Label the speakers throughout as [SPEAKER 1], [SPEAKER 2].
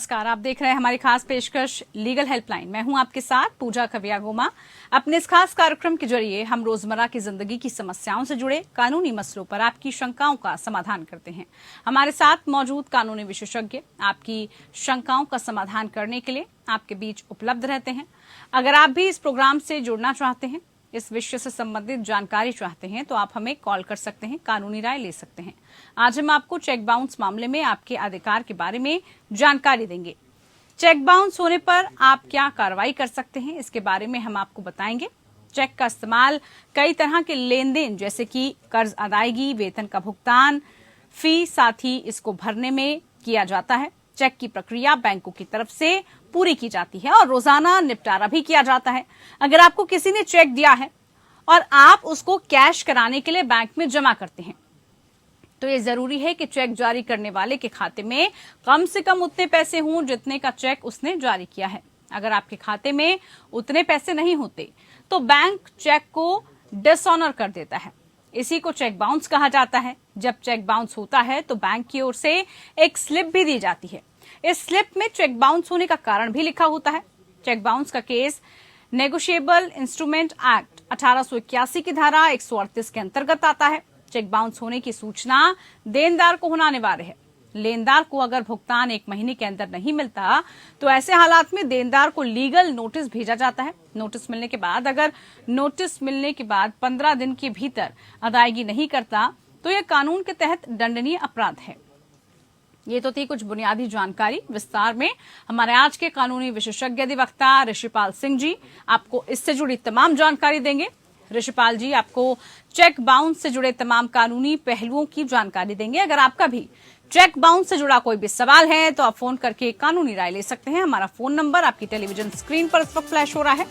[SPEAKER 1] नमस्कार, आप देख रहे हैं हमारी खास पेशकश लीगल हेल्पलाइन। मैं हूं आपके साथ पूजा खविया गोमा। अपने इस खास कार्यक्रम के जरिए हम रोजमर्रा की जिंदगी की समस्याओं से जुड़े कानूनी मसलों पर आपकी शंकाओं का समाधान करते हैं। हमारे साथ मौजूद कानूनी विशेषज्ञ आपकी शंकाओं का समाधान करने के लिए आपके बीच उपलब्ध रहते हैं। अगर आप भी इस प्रोग्राम से जुड़ना चाहते हैं, इस विषय से संबंधित जानकारी चाहते हैं, तो आप हमें कॉल कर सकते हैं, कानूनी राय ले सकते हैं। आज हम आपको चेक बाउंस मामले में आपके अधिकार के बारे में जानकारी देंगे। चेक बाउंस होने पर आप क्या कार्रवाई कर सकते हैं, इसके बारे में हम आपको बताएंगे। चेक का इस्तेमाल कई तरह के लेन देन जैसे कि कर्ज अदायगी, वेतन का भुगतान, फी, साथ ही इसको भरने में किया जाता है। चेक की प्रक्रिया बैंकों की तरफ से पूरी की जाती है और रोजाना निपटारा भी किया जाता है। अगर आपको किसी ने चेक दिया है और आप उसको कैश कराने के लिए बैंक में जमा करते हैं, तो ये जरूरी है कि चेक जारी करने वाले के खाते में कम से कम उतने पैसे हों जितने का चेक उसने जारी किया है। अगर आपके खाते में उतने पैसे नहीं होते तो बैंक चेक को डिसऑनर कर देता है। इसी को चेक बाउंस कहा जाता है। जब चेक बाउंस होता है तो बैंक की ओर से एक स्लिप भी दी जाती है। इस स्लिप में चेक बाउंस होने का कारण भी लिखा होता है। चेक बाउंस का केस नेगोशिएबल इंस्ट्रूमेंट एक्ट 1881 की धारा 138 के अंतर्गत आता है। चेक बाउंस होने की सूचना देनदार को होना अनिवार्य है। लेनदार को अगर भुगतान 1 महीने के अंदर नहीं मिलता तो ऐसे हालात में देनदार को लीगल नोटिस भेजा जाता है। नोटिस मिलने के बाद अगर नोटिस मिलने के बाद 15 दिन के भीतर अदायगी नहीं करता तो यह कानून के तहत दंडनीय अपराध है। ये तो थी कुछ बुनियादी जानकारी। विस्तार में हमारे आज के कानूनी विशेषज्ञ अधिवक्ता ऋषिपाल सिंह जी आपको इससे जुड़ी तमाम जानकारी देंगे। ऋषिपाल जी आपको चेक बाउंस से जुड़े तमाम कानूनी पहलुओं की जानकारी देंगे। अगर आपका भी चेक बाउंस से जुड़ा कोई भी सवाल है तो आप फोन करके कानूनी राय ले सकते हैं। हमारा फोन नंबर आपकी टेलीविजन स्क्रीन पर इस वक्त फ्लैश हो रहा है।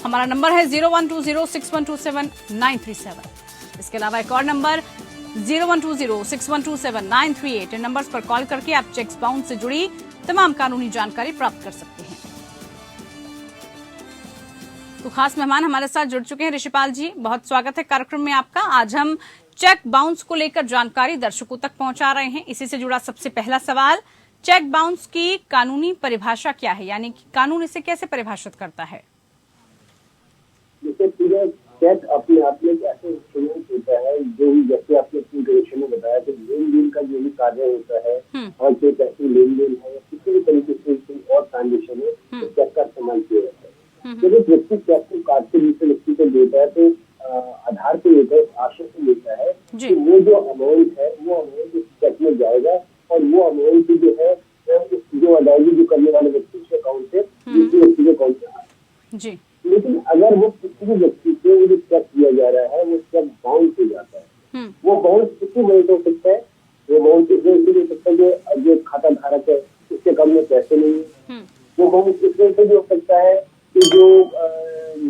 [SPEAKER 1] हमारा नंबर है 01206127 इसके अलावा एक और नंबर 01206127 इन नंबर्स पर कॉल करके आप चेक बाउंस से जुड़ी तमाम कानूनी जानकारी प्राप्त कर सकते हैं। तो खास मेहमान हमारे साथ जुड़ चुके हैं। ऋषिपाल जी, बहुत स्वागत है कार्यक्रम में आपका। आज हम चेक बाउंस को लेकर जानकारी दर्शकों तक पहुंचा रहे हैं। इसी से जुड़ा सबसे पहला सवाल, चेक बाउंस की कानूनी परिभाषा क्या है, यानी कि कानून इसे कैसे परिभाषित करता है?
[SPEAKER 2] चेक अपने आप में एक ऐसा इंस्ट्रूमेंट होता है जो भी, जैसे आपने इंट्रोडक्शन में बताया, तो लेन देन का जो भी कार्य होता है और जो पैसे लेन देन है, किसी भी तरीके से कोई और ट्रांजेक्शन है तो चेक का इस्तेमाल किया जाता है। जब एक व्यक्ति चेक को काट के दूसरे व्यक्ति को देता है तो आधार को लेकर आश्वासन लेता है कि वो जो अमाउंट है वो अमाउंट इस चेक में जाएगा और वो अमाउंट जो है जो अदायगी जो करने वाले व्यक्ति के अकाउंट से दूसरे व्यक्ति के अकाउंट में आए। लेकिन अगर वो किसी भी व्यक्ति से वो जो चेक दिया जा रहा है वो चेक बाउंस हो जाता है, वो बाउंस किसी वजह से हो सकता है। वो बाउंस इसलिए हो सकता है जो खाता धारक है उसके कम में पैसे नहीं है। वो बाउंस इस वजह से भी हो सकता है कि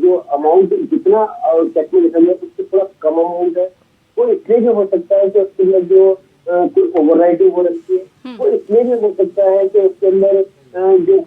[SPEAKER 2] जो अमाउंट जितना चेक में लिखा गया उससे थोड़ा कम अमाउंट है। वो इसलिए भी हो सकता है कि उसके अंदर जो कोई ओवरराइटिंग हो रखी है। वो इसलिए भी हो सकता है कि उसके अंदर जो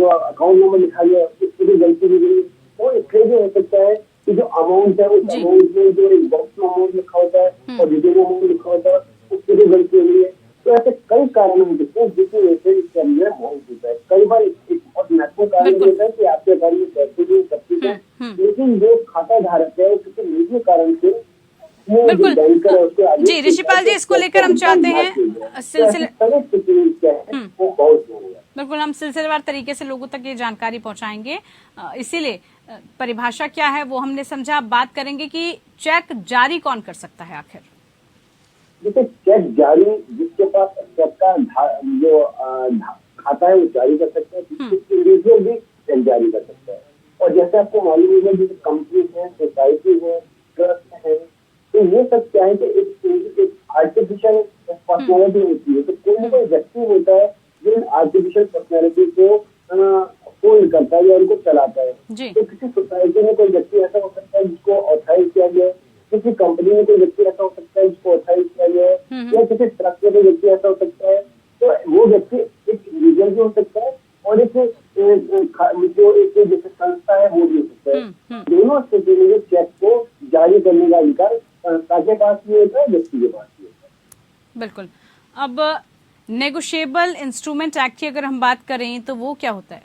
[SPEAKER 2] अकाउंट नंबर लिखा गया उसकी भी गलती हुई है। वो इसलिए भी हो सकता है कि जो अमाउंट है उस अमाउंट में जो एक बॉक्स में अमाउंट लिखा होता है और जो अमाउंट लिखा होता है उसकी भी गलती हुई है। तो ऐसे कई कारण होते हैं जिसकी वजह से इसके अंदर अमाउंट होता है। कई बार एक बहुत महत्वपूर्ण कारण होता है कि आपके अकाउंट में पैसे भी सब कुछ है, लेकिन जो खाता धारक है किसी निजी कारण से
[SPEAKER 1] बिल्कुल जी ऋषिपाल जी, इसको लेकर हम चाहते हैं बिल्कुल हम सिलसिलेवार तरीके से लोगों तक ये जानकारी पहुंचाएंगे। इसीलिए परिभाषा क्या है वो हमने समझा। बात करेंगे कि चेक जारी कौन कर सकता है आखिर।
[SPEAKER 2] देखिए, चेक जारी जिसके पास चेक का जो खाता है वो जारी कर सकता है, इंडिविजुअल भी चेक जारी कर सकता है। और जैसे आपको मालूम होगा जैसे कंपनी है, सोसाइटी है, ट्रस्ट है, तो ये सब क्या है कि एक आर्टिफिशियल पर्सनैलिटी होती है। तो कोई ना कोई व्यक्ति होता है जो आर्टिफिशियल पर्सनैलिटी को होल्ड करता है या उनको चलाता है। तो किसी सोसाइटी में कोई व्यक्ति ऐसा हो सकता है जिसको ऑथराइज किया गया है, किसी कंपनी में कोई व्यक्ति ऐसा हो सकता है जिसको ऑथराइज किया गया है, या किसी ट्रस्ट में कोई व्यक्ति ऐसा हो सकता है। तो वो व्यक्ति एक इंडिविजुअल भी हो सकता है और एक जो एक जैसे संस्था है वो भी हो सकता है। दोनों स्थिति में चेक को जारी करने का अधिकार संस्था के पास भी होता है, व्यक्ति के पास भी होता है।
[SPEAKER 1] बिल्कुल। अब नेगोशिएबल इंस्ट्रूमेंट एक्ट की अगर हम बात करें तो वो क्या होता है?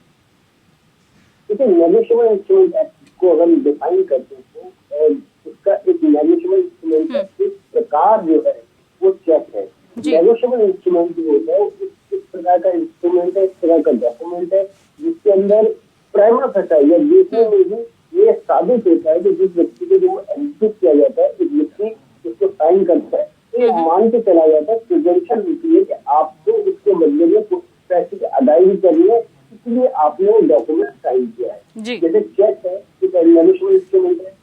[SPEAKER 2] देखिए, नेगोशिएबल इंस्ट्रूमेंट एक्ट को अगर हम डिफाइन करते हैं, उसका एक नेगोशिएबल इंस्ट्रूमेंट का एक प्रकार जो है वो चेक है।
[SPEAKER 1] जी।
[SPEAKER 2] नेगोशिएबल इंस्ट्रूमेंट जो होता है इस प्रकार का इंस्ट्रूमेंट है, इस प्रकार का डॉक्यूमेंट है जिसके अंदर प्राइमा फेसाई या देखने में भी ये साबित होता है कि जिस व्यक्ति को जो एग्जीक्यूट किया जाता है, एक व्यक्ति उसको साइन करता है, तो ये मान के चला जाता है, प्रिजम्पशन होती है कि आपको उसके बदले में कुछ पैसे की अदायगी करनी है, इसलिए आपने वो डॉक्यूमेंट साइन किया है।
[SPEAKER 1] जी।
[SPEAKER 2] जैसे चेक है, एक नेगोशिएबल इंस्ट्रूमेंट है,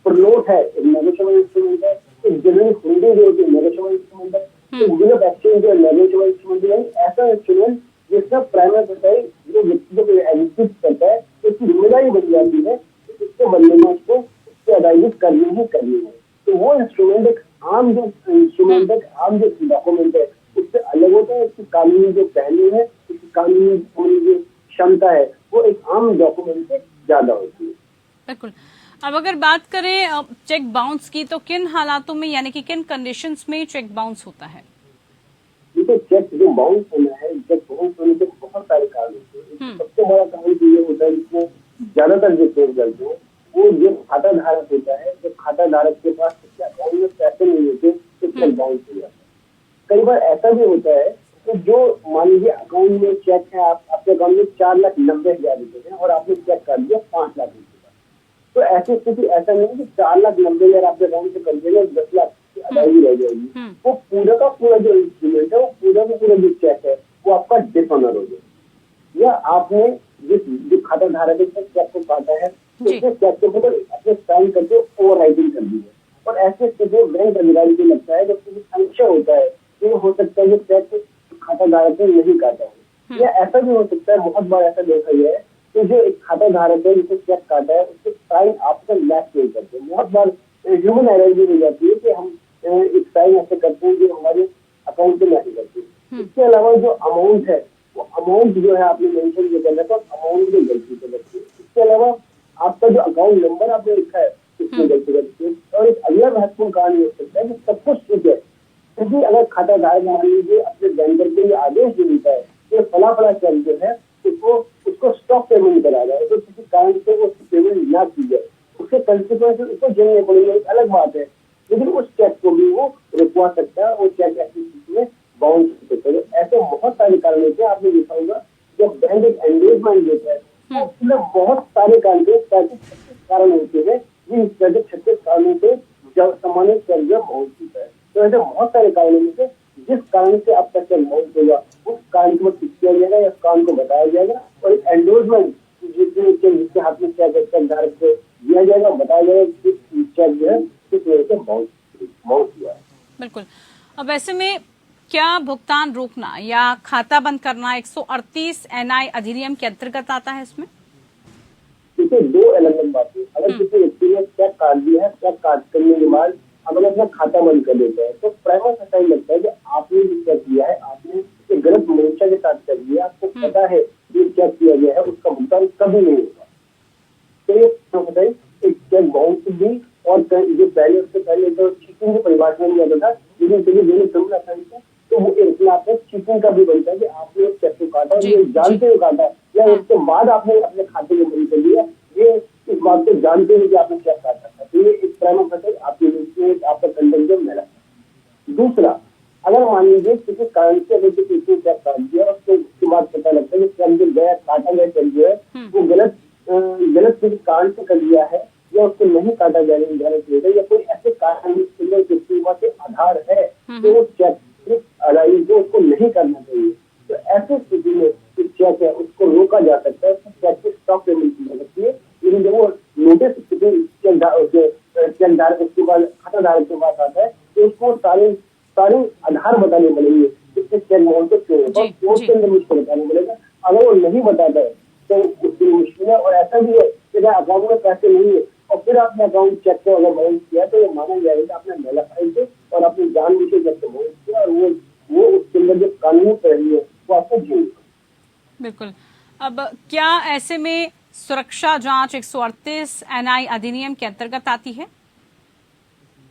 [SPEAKER 2] प्रनोट है, एक नेगोशिएबल इंस्ट्रूमेंट है, एक जनरल फंडिंग जो होती है नेगोशिएबल इंस्ट्रूमेंट है, तो बिल ऑफ एक्सचेंज जो नेगोशिएबल इंस्ट्रूमेंट है, ऐसा इंस्ट्रूमेंट जिसका प्राइमा फेसाई जो व्यक्ति को एग्जीक्यूट करता है उसकी जिम्मेदारी बन जाती है, इसके बदले में उसको उसकी अदायगी करनी ही करनी है। तो वो इंस्ट्रूमेंट एक आम जो इंस्ट्रूमेंट है, आम जो डॉक्यूमेंट है, उससे अलग होता है। इसकी कानूनी जो पहलू है, इसकी कानूनी जो क्षमता है, वो एक आम डॉक्यूमेंट से ज्यादा होती है।
[SPEAKER 1] बिल्कुल। अब अगर बात करें चेक बाउंस की, तो किन हालातों में यानी कि किन कंडीशंस में चेक बाउंस होता है?
[SPEAKER 2] देखिए, चेक जो बाउंस होना है, चेक बाउंस होने के बहुत सारे कारण होते हैं। सबसे बड़ा कारण तो ये होता है जिसमें ज्यादातर जो केस चलते हैं वो जो खाता धारक होता है, जो खाता धारक के पास उसके अकाउंट में पैसे नहीं होते तो चेक बाउंस हो जाता है। कई बार ऐसा भी होता है कि जो मान लीजिए अकाउंट में चेक है, आपके अकाउंट में 4,90,000 रुपए है और आपने चेक कर दिया 5 लाख रुपए का, तो ऐसी स्थिति ऐसा नहीं है कि 4,90,000 आपके अकाउंट से कर देंगे 10 लाख की अदायगी रह जाएगी। वो पूरा का पूरा जो इंस्ट्रूमेंट है, वो पूरा का पूरा जो चेक है वो आपका डिसऑनर हो जाएगा। या आपने जो खाता धारक है चेक को काटा है, तो उसने चेक के ऊपर अपने साइन करके ओवर राइटिंग कर दी है, और ऐसे स्थिति में बैंक अधिकारी को लगता है जब संशय होता है कि हो सकता है कि चेक खाता धारक ने नहीं काटा है। या ऐसा भी हो सकता है, बहुत बार ऐसा देखा गया है कि जो एक खाता धारक है जिसे चेक काटा है उसके साइन आपसे मैच नहीं करते। बहुत बार ह्यूमन एरर भी हो जाती है कि हम एक साइन ऐसे करते हैं जो हमारे अकाउंट में मैच करते हैं। इसके अलावा जो अमाउंट है, वो अमाउंट जो है आपने मेंशन जो करना था, अमाउंट में गलती से लगती है। इसके अलावा आपका जो अकाउंट नंबर आपने लिखा है उसमें गलती करती है। और एक अगला महत्वपूर्ण कारण ये हो सकता है कि सब कुछ ठीक है, क्योंकि अगर खाता धारक मान लीजिए अपने बैंकर को ये आदेश दे देता है कि फला चेक जो है उसको स्टॉक पेमेंट करा जाए, तो किसी कारण से वो पेमेंट ना की जाए, उसके कंसिक्वेंसेस उसको झेलने पड़ेंगे, एक अलग बात है। लेकिन उस चेक को भी वो रुकवा सकता है, वो चेक ऐसी स्थिति में बाउंस हो सकता है। ऐसे बहुत सारे कारण होते हैं। आपने देखा होगा जब बैंक एक एंगेजमेंट देता है तो उसमें बहुत सारे कारण 36 कारण होते हैं, जिन 36 कारणों से सामान्य चेक जो बाउंस होता है। तो ऐसे बहुत सारे कारणों में से जिस कारण से आपका चेक बाउंस होगा उस कारण को ठीक किया जाएगा या कारण को बताया जाएगा, और एक एंडोर्समेंट जिसके हाथ में चेक धारक को दिया जाएगा, बताया जाएगा कि चेक जो है किस वजह से बाउंस हुआ है।
[SPEAKER 1] बिल्कुल। अब ऐसे में क्या भुगतान रोकना या खाता बंद करना 138 NI अधिनियम के अंतर्गत आता है इसमें?
[SPEAKER 2] देखिए, दो अलग अलग बातें। अगर किसी व्यक्ति ने चेक काट दिया है, चेक काट करने के बाद अगर अपना खाता बंद कर देता है तो प्राइमा फेसाई लगता है कि आपने जो चेक किया है आपने एक गलत मंशा के साथ चेक किया, आपको पता है जो चेक किया गया है उसका भुगतान कभी नहीं होगा। तो ये एक चेक बाउंस भी, और जो पहले उससे पहले तो चीटिंग की परिभाषा में आता था, लेकिन क्योंकि दोनों क्रिमिनल ऑफेंस है तो वो एक आपको चीटिंग का भी बनता है कि आपने चेक को काटा, ये जानते हुए काटा या उसके बाद आपने अपने खाते में बंद कर दिया, ये इस बात को जानते हुए कि आपने चेक काटा था। तो ये एक प्राइमा फेसाई आपके लिए आपका कंटेंट जो मिला। दूसरा, अगर मान लीजिए किसी कारण से अगर किसी चेक काट दिया और उसके बाद पता लगता है कि चेक जो गया काटा गया चेक जो है वो गलत किसी कारण से कर दिया है या उसको नहीं काटा जाएगा या कोई ऐसे कारण जिसके पास आधार है तो वो चेक अदायगी जो उसको नहीं करना चाहिए। तो ऐसी स्थिति में जो चेक है उसको रोका जा सकता है, चेक की स्टॉक पेमेंट की जा सकती है। लेकिन जब वो नोटिस चेक धारक उसके बाद खाता धारक के पास आता है तो उसको सारे आधार बताने पड़ेंगे, इससे चेक बाउंस क्यों होगा, कोर्ट के अंदर मुझको बताना पड़ेगा। अगर वो नहीं बताता है तो उसकी मुश्किल है। और ऐसा भी है कि अकाउंट में पैसे नहीं है और फिर आपने अकाउंट चेक को अगर बाउंस किया तो ये माना जाएगा कि आपने नलाफाई से और अपनी जानबूझ के चेक बाउंस किया, और वो उसके अंदर जो कानूनी पहलू है वो आपको झेल।
[SPEAKER 1] बिल्कुल। अब क्या ऐसे में सुरक्षा जांच 138 NI अधिनियम के अंतर्गत आती है?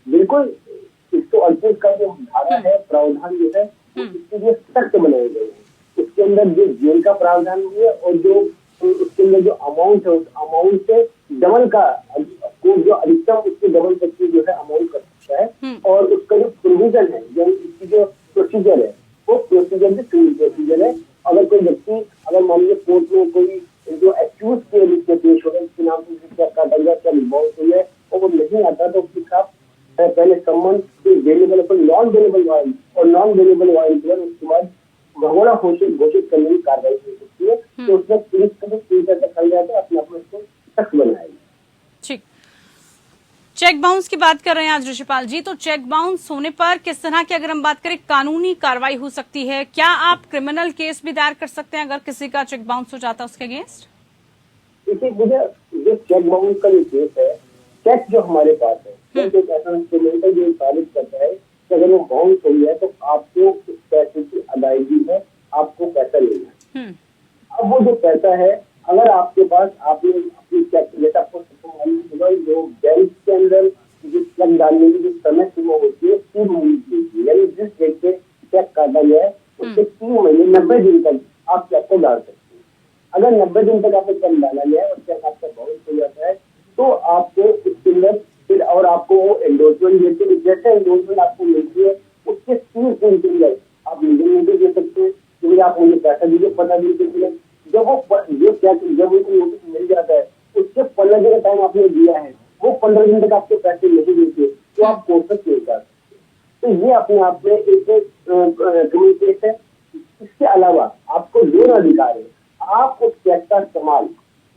[SPEAKER 2] बिल्कुल, 138 का जो धारा है, प्रावधान जो है इसके लिए सख्त बनाए गए हैं। उसके अंदर जो जेल का प्रावधान है और जो उसके अंदर जो अमाउंट है उस अमाउंट से डबल का जो अधिकतम उसके डबल तक की जो है अमाउंट कर सकता है। और उसका जो प्रोविजन है यानी इसकी जो प्रोसीजर है वो प्रोसीजर भी सिविल प्रोसीजर है। अगर कोई व्यक्ति अगर मान लीजिए कोर्ट में कोई जो एक्यूज के रूप में पेश हो रहा है उसके नाम से क्या काटा गया क्या रिबॉन्ड हुई है और वो नहीं आता तो उसके खिलाफ पहले सम्मन वेलेबल पर नॉन वेलेबल वारंट और नॉन वेलेबल वारंट उसके बाद भगोड़ा घोषित करने की कार्रवाई हो सकती है। तो उसमें पुलिस का भी पूरी तरह दखल जाता है अपने आप में उसको सख्त बनाएगी।
[SPEAKER 1] ठीक, चेक बाउंस की बात कर रहे हैं आज ऋषिपाल जी, तो चेक बाउंस होने पर किस तरह की अगर हम बात करें कानूनी कार्रवाई हो सकती है? क्या आप क्रिमिनल केस भी दायर कर सकते हैं अगर किसी का चेक बाउंस हो जाता है उसके अगेंस्ट?
[SPEAKER 2] देखिए मुझे जो चेक बाउंस का जो केस है, चेक जो हमारे पास है चेक एक ऐसा इंस्ट्रूमेंट है जो साबित करता है कि अगर वो बाउंस हो गया तो आपको उस पैसे की अदायगी है, आपको पैसा लेना है। अब वो जो पैसा है अगर आपके पास आपने अपनी चेक जैसे आपको जो बैंक के अंदर जो चेक डालने की जो समय सीमा होती है 3 महीने की, यानी जिस डेट से चेक काटा गया है उससे 3 महीने 90 दिन तक आप चेक को डाल सकते हैं। अगर 90 दिन तक आपको चेक डाला गया है और चेक आपका बाउंस हो जाता है तो आपको उसके अंदर फिर और आपको वो एंडोर्समेंट देते हैं। जैसे एंडोर्समेंट आपको मिलती है उसके 30 दिन के अंदर आप लीगल नोटिस दे सकते हैं कि आप मुझे पैसा दीजिए 15 दिन के लिए। जब वो जो चेक जब उनको नोटिस मिल जाता है उसके 15 दिन का टाइम आपने दिया है वो 15 दिन तक आपके पैसे नहीं देते तो आप कोर्ट तक नहीं जा सकते। तो ये अपने आप में एक क्रिमिनल केस है। इसके अलावा आपको दोनों अधिकार है, आप उस चेक का इस्तेमाल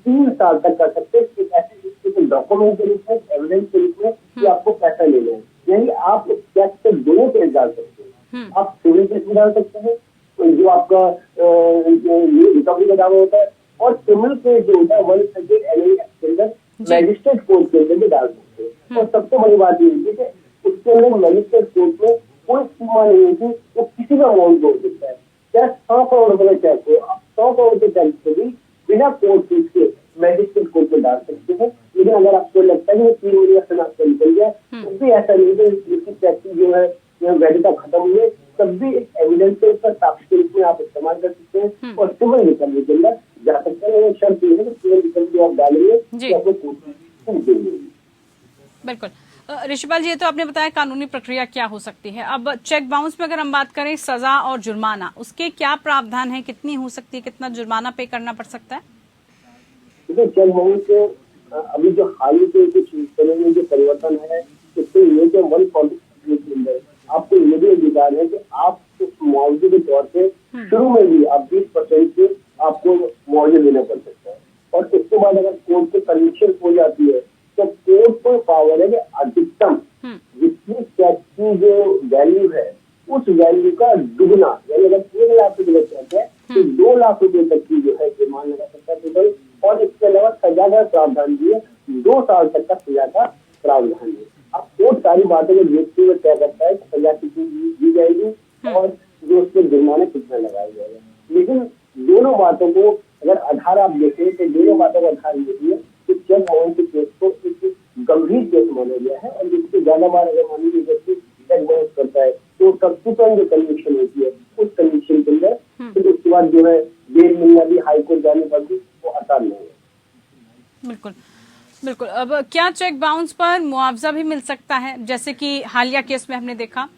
[SPEAKER 2] 3 साल तक कर सकते हैं ऐसे डॉक्यूमेंट के रूप में, एविडेंस के रूप में कि आपको पैसा लेना है। यानी आप उस चेक पे दोनों केस डाल सकते हैं। आप सिविल केस में डाल सकते हैं जो आपका रिकवरी का दावा होता है और क्रिमिनल केस जो होता है 130 एनए के अंदर मैजिस्ट्रेट कोर्ट के अंदर भी डाल सकते हैं। और सबसे बड़ी बात ये है कि उसके अंदर मैजिस्ट्रेट कोर्ट में कोई सीमा नहीं होती, वो किसी का अमाउंट हो सकता है। चाहे 100 करोड़ रुपए का चेक हो, आप 100 करोड़ के चेक को भी बिना कोर्ट फीस के मैजिस्ट्रेट कोर्ट में डाल सकते हैं। लेकिन अगर आपको लगता है कि 3 महीने का समय आपको निकल गया तो भी ऐसा नहीं है इसकी चेक की जो है वैधता खत्म हुई है तब भी एविडेंस से उसका साक्ष्य के रूप में आप इस्तेमाल कर सकते हैं और सिविल रिकवरी के अंदर जा सकते हैं। शर्त ये है कि सिविल रिकवरी आप डालेंगे तो आपको कोर्ट देंगे।
[SPEAKER 1] बिल्कुल ऋषिपाल जी, ये तो आपने बताया कानूनी प्रक्रिया क्या हो सकती है। अब चेक बाउंस में अगर हम बात करें सजा और जुर्माना, उसके क्या प्रावधान है, कितनी हो सकती है, कितना जुर्माना पे करना पड़ सकता है?
[SPEAKER 2] देखिए चेक बाउंस के अभी जो हाल ही के कुछ समय में जो परिवर्तन है उससे ये कि 140 के अंदर आपको ये भी अधिकार है कि आप उस मुआवजे के तौर पे शुरू में भी आप 20% से आपको मुआवजा देना पड़ सकता है। और उसके बाद अगर कोर्ट से कन्विक्शन हो जाती है तो कोर्ट को पावर है कि अधिकतम जितनी चेक की जो वैल्यू है उस वैल्यू का दुगना, यानी अगर 3 लाख रुपए का चेक है तो 2 लाख रुपए तक की जो है जुर्माना लगा सकता है टोटल। और इसके अलावा सजा का प्रावधान भी है, 2 साल तक का सजा का प्रावधान है। अब कोर्ट सारी बातों को देखते हुए तय करता है कि सजा कितनी दी जाएगी और जो उसके जुर्माना कितना लगाया जाएगा। लेकिन दोनों बातों को अगर आधार आप देखें तो दोनों बातों का आधार ये है कि चेक बाउंस के केस को एक गंभीर केस माना गया है और जिससे ज्यादा बार अगर मान लीजिए व्यक्ति चेक बाउंस करता है तो सब्सिक्वेंट जो कन्विक्शन होती है उस कन्विक्शन के अंदर फिर उसके बाद जो है बेल मिलना भी हाईकोर्ट जाने पर भी वो आसान नहीं है।
[SPEAKER 1] बिल्कुल बिल्कुल। अब क्या चेक बाउंस पर मुआवजा भी मिल सकता है? जैसे कि हालिया केस में हमने देखा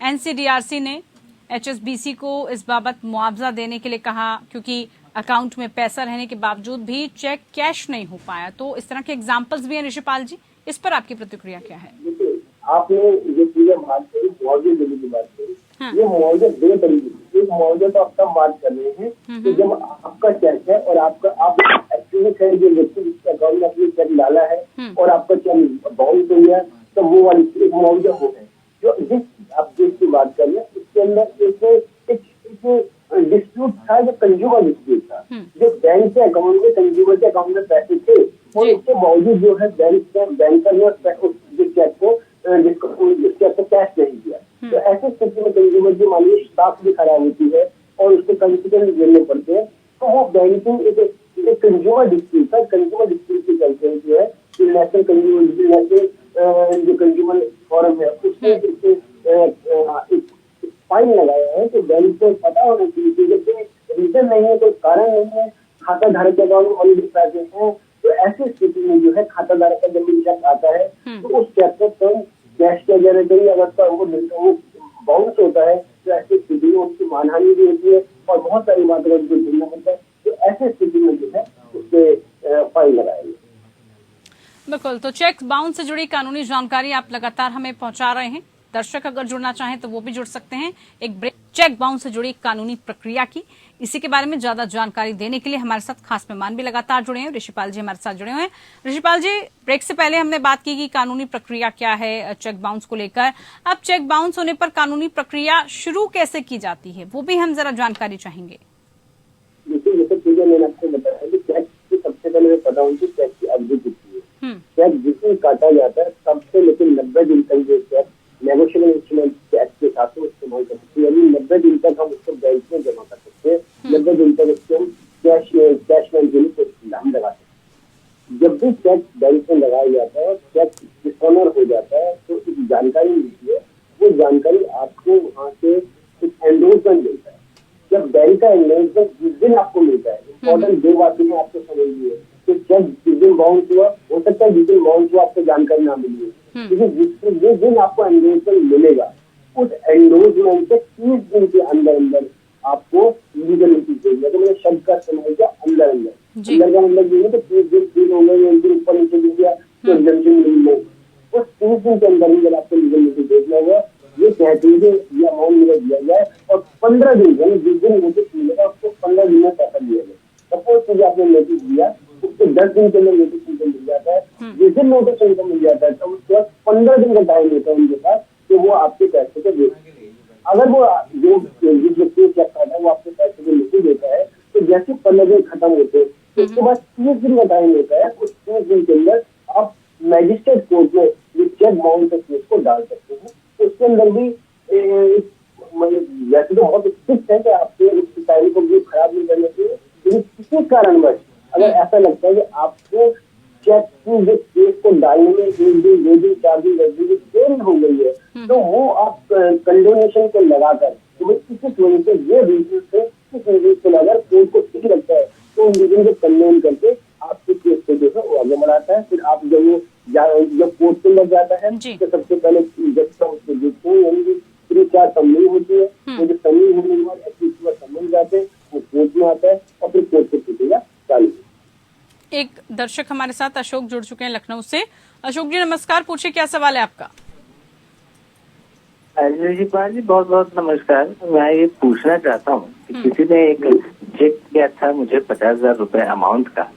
[SPEAKER 1] एनसीडीआरसी ने एचएसबीसी को इस बाबत मुआवजा देने के लिए कहा क्योंकि अकाउंट में पैसा रहने के बावजूद भी चेक कैश नहीं हो पाया। तो इस तरह के एग्जाम्पल्स भी हैं ऋषिपाल जी, इस पर आपकी प्रतिक्रिया क्या है?
[SPEAKER 2] देखिए आपने जो चीजें बात करी मुआवजे देने की बात करी, ये मुआवजा 2 तरीके से। एक मुआवजा तो आप तब बात कर रहे हैं कि जब आपका चेक है और आप एक्टिवेट है जो व्यक्ति जिसके अकाउंट में अपनी चेक डाला है और आपका चेक बाउंस हो गया तो वो वाली एक मुआवजा हो है। जो जिस आप जिसकी बात कर रहे हैं उसके अंदर एक डिस्प्यूट था जो कंज्यूमर डिस्प्यूट था, जो बैंक के अकाउंट में कंज्यूमर के अकाउंट में पैसे थे और उसके बावजूद जो है बैंकर ने जिस चेक को कैश नहीं दिया। तो ऐसे स्थिति में कंज्यूमर की मालिक स्टॉक भी खराब होती है और उसके कंसिक्वेंस झेलने पड़ते हैं। तो वो बैंकिंग एक कंज्यूमर डिस्प्यूट था। कंज्यूमर डिस्प्यूट के चलते हैं जो है नेशनल कंज्यूमर जो कंज्यूमर फोरम है उसने फाइन लगाया है तो बैंक को पता होना चाहिए कि जैसे रीजन नहीं है, कोई कारण नहीं है, खाता धारक के अकाउंट में ऑलरेडी पैसे हैं, तो ऐसी स्थिति में जो है खाता धारक का जब भी चेक आता है तो उस चेक को तुरंत कैश किया जाना चाहिए। अगर वो बाउंस होता है तो ऐसी स्थिति में उसकी मानहानि भी होती है और बहुत सारी बातों का झेलना पड़ता है। तो ऐसी स्थिति में जो है उसके फाइन लगाएंगे।
[SPEAKER 1] बिल्कुल, तो चेक बाउंस से जुड़ी कानूनी जानकारी आप लगातार हमें पहुंचा रहे हैं। दर्शक अगर जुड़ना चाहें तो वो भी जुड़ सकते हैं। एक ब्रेक, चेक बाउंस से जुड़ी कानूनी प्रक्रिया की, इसी के बारे में ज्यादा जानकारी देने के लिए हमारे साथ खास मेहमान भी लगातार जुड़े हैं। ऋषिपाल जी हमारे साथ जुड़े हुए हैं। ऋषिपाल जी, ब्रेक से पहले हमने बात की कि कानूनी प्रक्रिया क्या है चेक बाउंस को लेकर। अब चेक बाउंस होने पर कानूनी प्रक्रिया शुरू कैसे की जाती है, वो भी हम जरा जानकारी चाहेंगे।
[SPEAKER 2] देखिए, जैसे चीजें मैंने आपको बताया कि चेक की सबसे पहले मैं पता हूँ कि चेक की अवधि कितनी है। चेक जिस दिन काटा जाता है तब से लेकिन 90 दिन तक जो चेक नेगोशिएबल इंस्ट्रूमेंट चेक के साथ में इस्तेमाल कर सकते हैं। यानी 90 दिन तक हम उसको बैंक में जमा कर सकते हैं। 90 दिन तक उसको हम कैश में हम लगा सकते हैं। जब भी चेक बैंक में लगाया जाता है और चेक डिसऑनर हो जाता है तो एक जानकारी मिलती है। वो जानकारी आपको वहाँ से एक एंडोर्समेंट मिलता है। जब बैंक का एंडोर्समेंट जिस दिन आपको मिलता है, इम्पोर्टेंट दो बातें हैं आपको समझनी है कि चेक जिस दिन बाउंस हुआ, हो सकता है जिस दिन बाउंस हुआ आपको जानकारी ना मिली है, क्योंकि जिस दिन आपको एंडोर्समेंट मिलेगा उस एंडोर्समेंट से 30 दिन के अंदर अंदर आपको लीगल नोटिस देगा। तो मैंने शब्द का इस्तेमाल किया अंदर अंदर का मतलब ये है कि 30 दिन हो गए, एक दिन ऊपर नीचे दे दिया तो एग्जाम्पशन मिल गई। उस 30 दिन के अंदर अंदर आपको लीगल नोटिस देखना होगा। ये कहते हैं ये अमाउंट मुझे दिया जाए और 15 दिन यानी जिस दिन नोटिस मिलेगा उसको 15 दिन में पैसा दिया जाए। सपोज कीजिए आपने नोटिस दिया, उसके 10 दिन के अंदर नोटिस उनको मिल जाता है। जिस दिन नोटिस उनको मिल जाता है तो उसके बाद 15 दिन का टाइम होता है उनके पास कि वो आपके पैसे को दे। अगर वो जो जिस व्यक्ति चेक करता है वो आपके पैसे को नहीं देता है तो जैसे 15 दिन खत्म होते हैं तो उसके बाद 30 दिन का टाइम होता है। उस 30 दिन के अंदर आप मैजिस्ट्रेट कोर्ट में ये चेक बाउंस के केस को डाल सकते हैं। तो उसके अंदर भी वैसे तो बहुत स्ट्रिक्ट है कि आपके उस टाइम को भी खराब नहीं करना चाहिए, लेकिन किसी कारणवश अगर ऐसा लगता है कि आपको चेक की जो केस को डालने में 1 दिन 2 दिन 4 दिन 10 दिन देरी हो गई है तो वो आप कंडोनेशन को लगाकर तो किसी वजह से ये रीजन से किस रीजन को लगाकर कोर्ट को ठीक लगता है तो उन रीजन को कंडोन करके आपके केस को जो है वो आगे बढ़ाता है। फिर आप जब कोर्ट के अंदर जाता है तो सबसे पहले जज का उसको देखते हैं, यानी 3-4 समझ होती है। वो जो समझ होने के बाद एटलीस्ट समझ जाते हैं वो कोर्ट में आता है और फिर कोर्ट की प्रक्रिया चालू।
[SPEAKER 1] एक दर्शक हमारे साथ अशोक जुड़ चुके हैं लखनऊ से। अशोक जी नमस्कार, पूछिए क्या सवाल है आपका।
[SPEAKER 3] ऋषिपाल जी बहुत बहुत नमस्कार। मैं ये पूछना चाहता हूँ कि किसी ने एक चेक किया था मुझे 50,000 रुपए अमाउंट का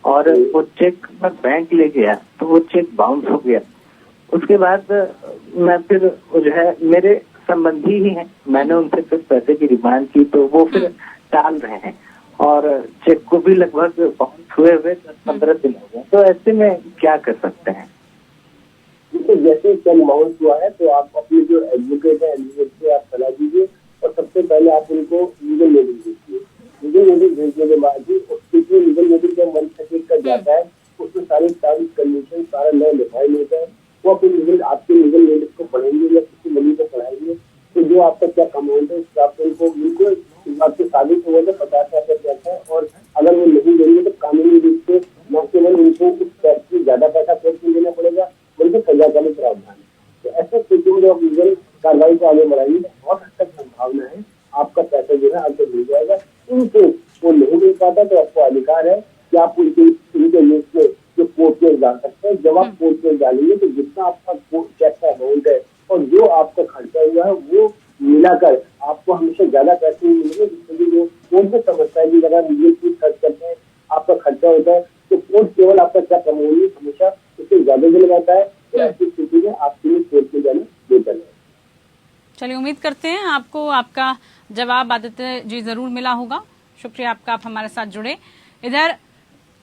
[SPEAKER 3] और वो चेक मैं बैंक ले गया तो वो चेक बाउंस हो गया। उसके बाद मैं फिर जो है मेरे संबंधी ही हैं, मैंने उनसे फिर पैसे की डिमांड की तो वो फिर टाल रहे हैं और चेक को भी लगभग बाउंस हुए 10-15 दिन हो गए। तो ऐसे में क्या कर सकते हैं?
[SPEAKER 2] जैसे चेक बाउंस हुआ है तो आप अपने जो एडवोकेट है एडवोकेट से आप सलाह दीजिए और सबसे पहले आप उनको लीगल नोटिस दीजिए। लीगल नोटिस भेजने के बाद ही उसके लीगल नोटिस जब 130 का जाता है उसमें सारी टर्म्स कंडीशन सारा नया डिफाइन होता है। वो अपने आपके लीगल नोटिस को पढ़ेंगे या किसी वली को पढ़ाएंगे तो जो आपका क्या अमाउंट है उसका आपको उनको इस बात से साबित हुआ तो 50,000 पैसा है और अगर वो नहीं देंगे तो कानूनी रूप से न केवल उनको उस टैक्स की ज्यादा पैसा कोर्ट में देना पड़ेगा बल्कि सजा का भी प्रावधान है। तो ऐसे स्थिति में जब लीगल कार्रवाई को आगे बढ़ाएंगे तो बहुत हद तक संभावना है आपका पैसा जो है आपको मिल जाएगा। इनके वो नहीं मिल पाता तो आपको अधिकार है कि आप उनके लिस्ट में जो कोर्ट में डाल सकते हैं। जब आप कोर्ट में डालेंगे तो जितना आपका चेक का अमाउंट है और जो आपका खर्चा हुआ है वो मिलाकर आपको हमेशा ज्यादा पैसे मिलेंगे। जिससे जो कोर्ट में समझता है कि अगर लीगल फीस खर्च करते हैं आपका खर्चा होता है तो कोर्ट केवल आपका क्या कमाऊंगी हमेशा उससे ज्यादा दिलवाता है। तो ऐसी स्थिति में आपके लिए कोर्ट में जाना बेहतर है।
[SPEAKER 1] चलिए उम्मीद करते हैं आपको आपका जवाब आदित्य जी जरूर मिला होगा। शुक्रिया आपका, आप हमारे साथ जुड़े। इधर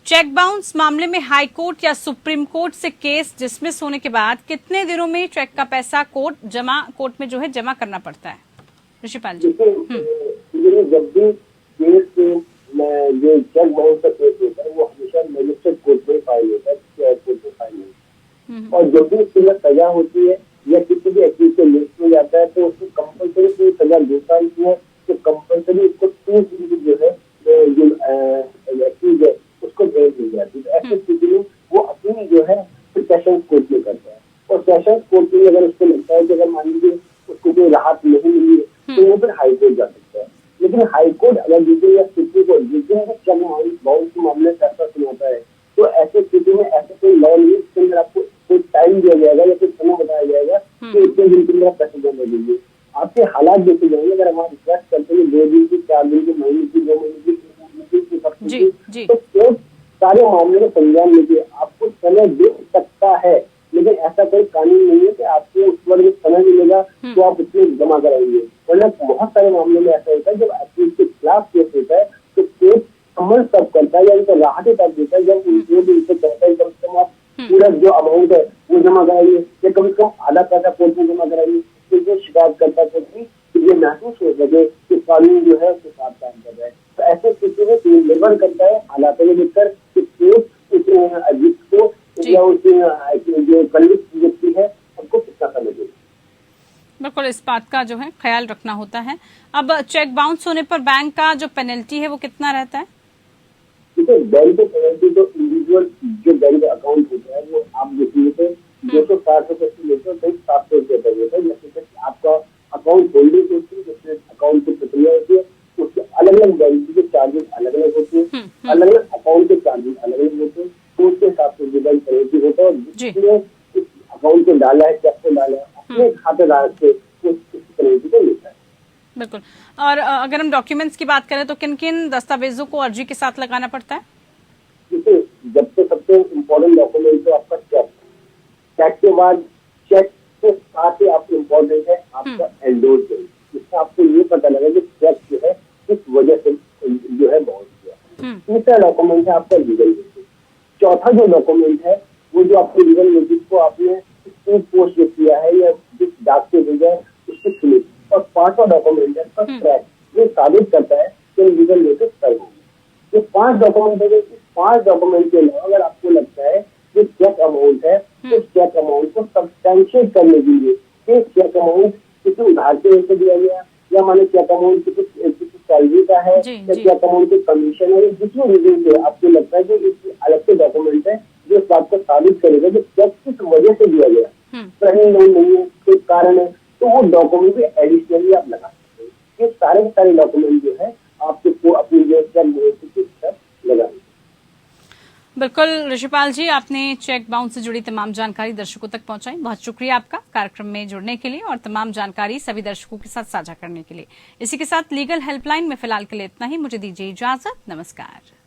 [SPEAKER 1] चेक बाउंस मामले में हाई कोर्ट या सुप्रीम कोर्ट से केस डिसमिस होने के बाद कितने दिनों में चेक का पैसा कोर्ट में जो है जमा करना पड़ता है? ऋषिपाल जी
[SPEAKER 2] जब भी केस जो चेक बाउंस का केस होता है वो हमेशा मजिस्ट्रेट कोर्ट में फाइल होता है, कोर्ट में फाइल होता है। और जब भी उसके लिए सजा होती है या किसी भी एक्यूज के लिस्ट में जाता है तो उसको कंपल्सरी अगर मान लीजिए उसको कोई राहत नहीं मिली है तो वो फिर हाईकोर्ट जा सकता है। लेकिन हाईकोर्ट अगर जिसे या सुप्रीम कोर्ट जिसे चेक बाउंस के मामले फैसला सुनाता है तो ऐसे स्थिति में ऐसा कोई लॉ नहीं है जिसके अंदर आपको कोई टाइम दिया जाएगा या कोई समय बताया जाएगा कि इतने दिन के अंदर पैसे जमा दीजिए। आपके हालात देखे जाएंगे, अगर हम रिक्वेस्ट करते हैं 2 दिन की, 4 दिन की, महीने की, 2 महीने की, 1 महीने की, सब तो कोर्ट सारे मामले में संज्ञान लीजिए, आपको समय दे सकता है। लेकिन ऐसा कोई कानून नहीं है कि आपको उस वर्ग में समय मिलेगा तो आप उसमें जमा कराएंगे। वरना बहुत सारे मामलों में ऐसा होता है जब एथलीट के खिलाफ केस होता है तो कोर्ट समन सब करता है या उनको राहत तक देता है जब उनसे कहता है कम से कम आप पूरा जो अमाउंट है वो जमा कराइए या कम से कम आधा पैसा कोर्ट में जमा कराइए। तो जो शिकायत करता है कि ये महसूस हो सके कि कानून जो है उसके साथ काम कर रहा है। तो ऐसे स्थिति में निर्भर करता है हालातों को देखकर कि कोर्ट उस अभियुक्त को या उसके जो कलित व्यक्ति है उनको कितना समय देगा।
[SPEAKER 1] बिल्कुल, इस बात का जो है ख्याल रखना होता है। अब चेक बाउंस होने पर बैंक का जो पेनल्टी है वो कितना रहता है?
[SPEAKER 2] देखिए, बैंक की पेनल्टी तो इंडिविजुअल जो बैंक अकाउंट होता है वो आप देखिए तो 260 रुपए से लेकर 700 रुपए तक होता है। जैसे आपका अकाउंट होल्डिंग होती है, जैसे अकाउंट की प्रक्रिया होती है, उसके अलग अलग बैंक के चार्जेस अलग अलग होते हैं, अलग अलग अकाउंट के चार्जेस अलग अलग होते हैं, तो उसके हिसाब से बैंक पेनल्टी होता है। जिसने अकाउंट को डाला है, चेक को डाला है, अपने खातेदार से उस पेनल्टी को लेता है।
[SPEAKER 1] बिल्कुल। और अगर हम डॉक्यूमेंट्स की बात करें तो किन किन दस्तावेजों को अर्जी के साथ लगाना पड़ता है?
[SPEAKER 2] देखिए, जब से सबसे इम्पोर्टेंट डॉक्यूमेंट है आपका चेक, चेक के बाद चेक के साथ ही आपको इम्पोर्टेंट है आपका एंडोर्समेंट, जिससे आपको ये पता लगा कि चेक जो है किस वजह से जो है बाउंस किया। तीसरा डॉक्यूमेंट है आपका लीगल नोटिस। चौथा जो डॉक्यूमेंट है वो जो आपके लीगल नोटिस को आपने स्पीड पोस्ट जो किया है या जिस डाक से भेजा है उसकी स्लिप। और 5वां डॉक्यूमेंट है उसका ट्रैक, ये साबित करता है कि लीगल नोटिस सर्व हो गया। ये 5 डॉक्यूमेंट है। इस 5 डॉक्यूमेंट के अलावा अगर आपको लगता है कि चेक अमाउंट है तो चेक अमाउंट को सब्सटैंशिएट करने के लिए कि चेक अमाउंट किसी उधार के वजह से दिया गया या माने चेक अमाउंट किसी सैलरी का है या चेक अमाउंट की कमीशन है, जिस भी रीजन से आपको लगता है कि एक अलग से डॉक्यूमेंट है जो इस बात को साबित करेगा कि चेक किस वजह से दिया गया, सही नहीं है, कोई कारण है, तो वो डॉक्यूमेंट भी एडिशनली आप लगा सकते हैं। ये सारे डॉक्यूमेंट जो है आपको अपनी जो चेक लगाएंगे।
[SPEAKER 1] बिल्कुल ऋषिपाल जी, आपने चेक बाउंस से जुड़ी तमाम जानकारी दर्शकों तक पहुंचाई। बहुत शुक्रिया आपका कार्यक्रम में जुड़ने के लिए और तमाम जानकारी सभी दर्शकों के साथ साझा करने के लिए। इसी के साथ लीगल हेल्पलाइन में फिलहाल के लिए इतना ही। मुझे दीजिए इजाजत। नमस्कार।